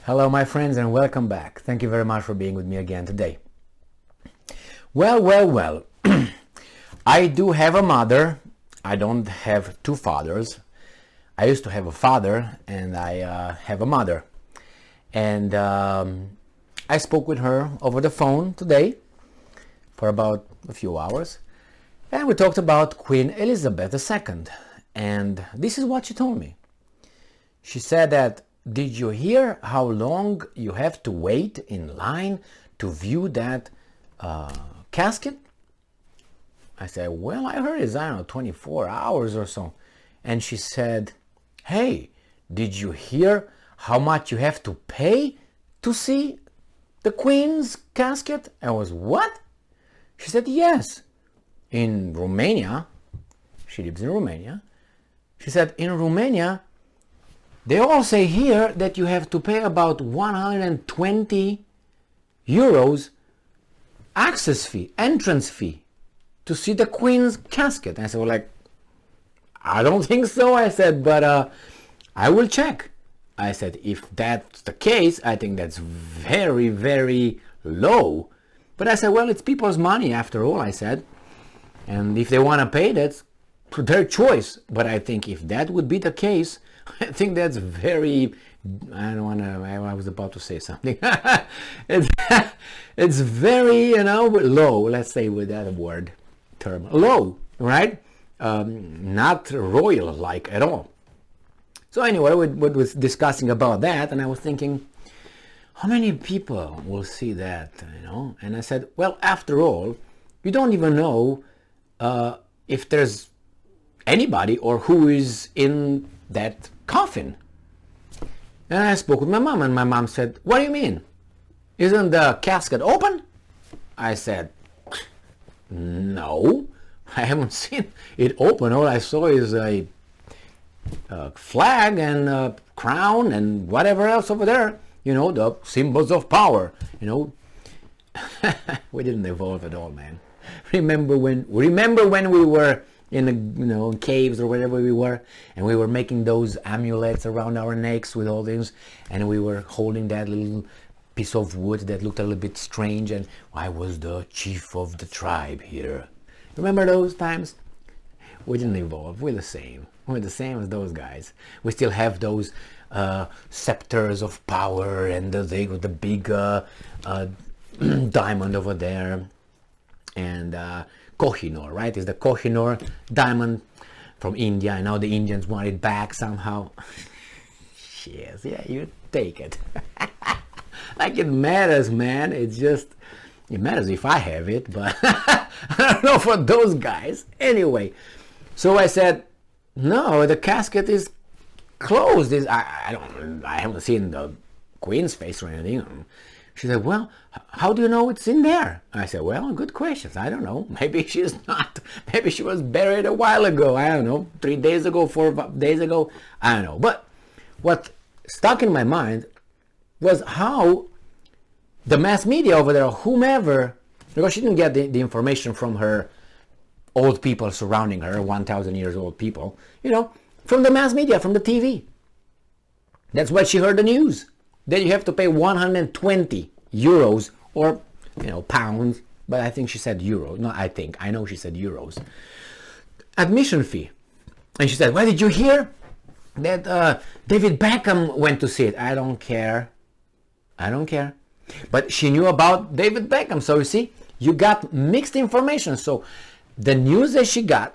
Hello, my friends, and welcome back. Thank you very much for being with me again today. Well. I do have a mother. I don't have two fathers. I used to have a father, and I have a mother. And I spoke with her over the phone today for about a few hours. And we talked about Queen Elizabeth II. And this is what she told me. She said that, did you hear how long you have to wait in line to view that casket? I said, well, I heard it's, 24 hours or so. And she said, hey, did you hear how much you have to pay to see the Queen's casket? I was, what? She said, yes. In Romania, she lives in Romania. She said, in Romania, they all say here that you have to pay about 120 euros access fee, entrance fee, to see the Queen's casket. And I said, well, I don't think so. I said, but I will check. I said, if that's the case, I think that's very, very low. But I said, well, it's people's money after all, I said. And if they want to pay, that's their choice. But I think if that would be the case, I think that's very, I was about to say something. It's very, low, let's say with that word term. Low, right? Not royal-like at all. So anyway, we was discussing about that, and I was thinking, how many people will see that, And I said, well, after all, you don't even know if there's anybody or who is in that coffin. And I spoke with my mom, and my mom said, what do you mean? Isn't the casket open? I said, no, I haven't seen it open. All I saw is a flag and a crown and whatever else over there, the symbols of power, We didn't evolve at all, man. Remember when we were in the caves or wherever we were, and we were making those amulets around our necks with all things, and we were holding that little piece of wood that looked a little bit strange, and I was the chief of the tribe here. Remember those times? We didn't evolve. We're the same. We're the same as those guys. We still have those scepters of power and the big diamond over there. And Kohinoor, right? It's the Kohinoor diamond from India. And now the Indians want it back somehow. Yes, yeah, you take it. It matters, man. It matters if I have it, but I don't know for those guys. Anyway, so I said, no, the casket is closed. I haven't seen the Queen's face or anything. She said, well, how do you know it's in there? I said, well, good questions. I don't know. Maybe she's not. Maybe she was buried a while ago. I don't know. 3 days ago, 4 days ago. I don't know. But what stuck in my mind was how the mass media over there, whomever, because she didn't get the information from her old people surrounding her, 1,000 years old people, from the mass media, from the TV. That's why she heard the news. Then you have to pay 120 euros or, pounds, but I think she said euros. No, I know she said euros. Admission fee. And she said, well, did you hear that David Beckham went to see it? I don't care. But she knew about David Beckham. So you see, you got mixed information. So the news that she got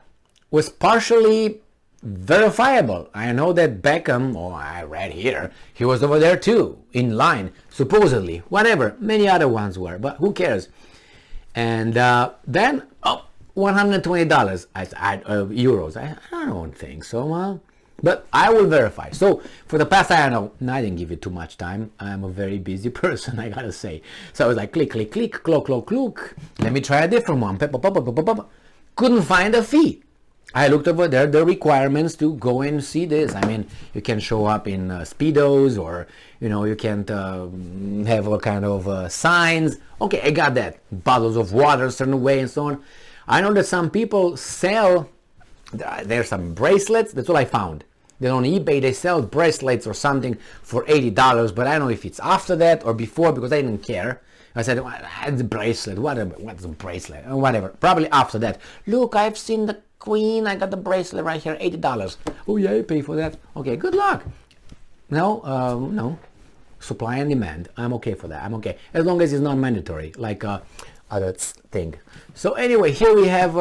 was partially verifiable. I know that Beckham, I read here, he was over there too, in line, supposedly, whatever, many other ones were, but who cares? And then, $120, euros, I don't think so, but I will verify. So for the past, I didn't give it too much time. I'm a very busy person, I gotta say. So I was like, click, click, click, clock, clock, clock. Let me try a different one. Couldn't find a fee. I looked over there, the requirements to go and see this. I mean, you can show up in Speedos, or, you can't have all kind of signs. Okay, I got that. Bottles of water a certain way and so on. I know that some people sell, there's some bracelets, that's what I found. Then on eBay they sell bracelets or something for $80, but I don't know if it's after that or before, because I didn't care. I said, it's a bracelet, what's a bracelet, or whatever. Probably after that. Look, I've seen the Queen, I got the bracelet right here, $80. Oh yeah, you pay for that. Okay, good luck. No, no. Supply and demand. I'm okay for that. I'm okay. As long as it's not mandatory, like other thing. So anyway, here we have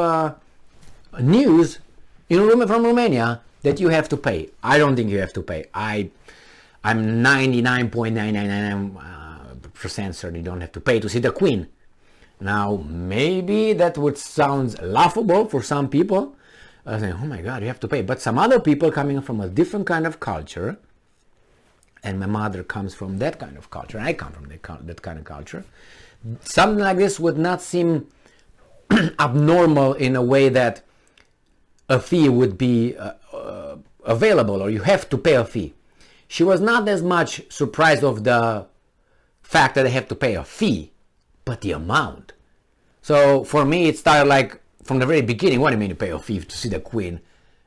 news from Romania that you have to pay. I don't think you have to pay. I'm 99.999% certain you don't have to pay to see the Queen. Now, maybe that would sound laughable for some people. Saying, oh my God, you have to pay. But some other people coming from a different kind of culture, and my mother comes from that kind of culture, I come from that kind of culture, something like this would not seem abnormal in a way that a fee would be available, or you have to pay a fee. She was not as much surprised of the fact that I have to pay a fee, but the amount. So for me, it started like from the very beginning, what do you mean to pay a fee to see the Queen?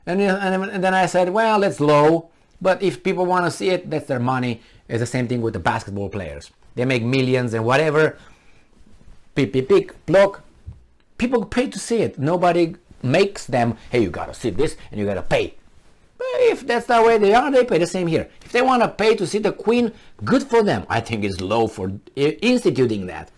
And then I said, well, it's low, but if people want to see it, that's their money. It's the same thing with the basketball players. They make millions and whatever. Pick, block. People pay to see it. Nobody makes them, hey, you gotta see this and you gotta pay. But if that's the way they are, they pay. The same here. If they want to pay to see the Queen, good for them. I think it's low for instituting that.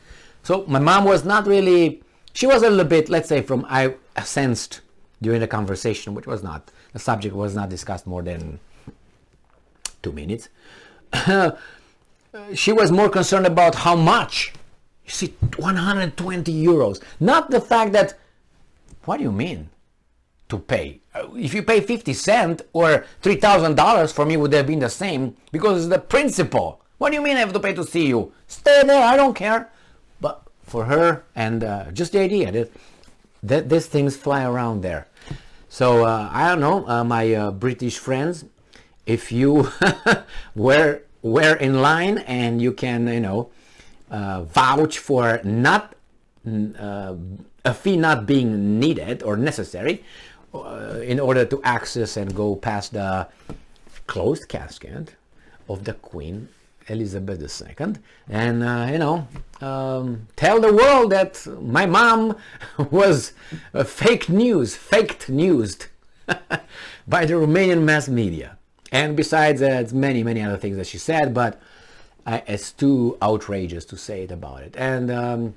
So my mom was not really, she was a little bit, let's say, I sensed during the conversation, which was not, the subject was not discussed more than 2 minutes. She was more concerned about how much. You see, 120 euros. Not the fact that, what do you mean to pay? If you pay 50 cents or $3,000, for me would have been the same, because it's the principle. What do you mean I have to pay to see you? Stay there, I don't care. But for her, and just the idea that these things fly around there. So I don't know, my British friends, if you were in line and you can, vouch for not a fee not being needed or necessary in order to access and go past the closed casket of the Queen Elizabeth II, and tell the world that my mom was faked news by the Romanian mass media. And besides many other things that she said, but it's too outrageous to say it about it. And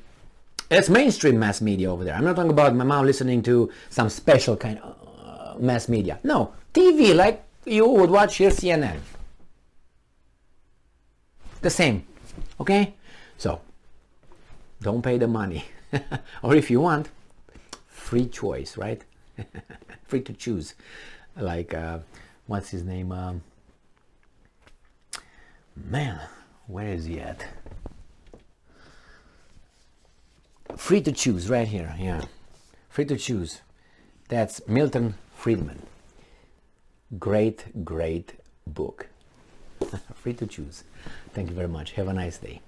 it's mainstream mass media over there. I'm not talking about my mom listening to some special kind of mass media. No, TV, like you would watch here CNN. The same, okay? So, don't pay the money. Or if you want, free choice, right? Free to choose. Like, what's his name? Man, where is he at? Free to choose, right here, yeah. Free to choose. That's Milton Friedman. Great book. Free to choose. Thank you very much. Have a nice day.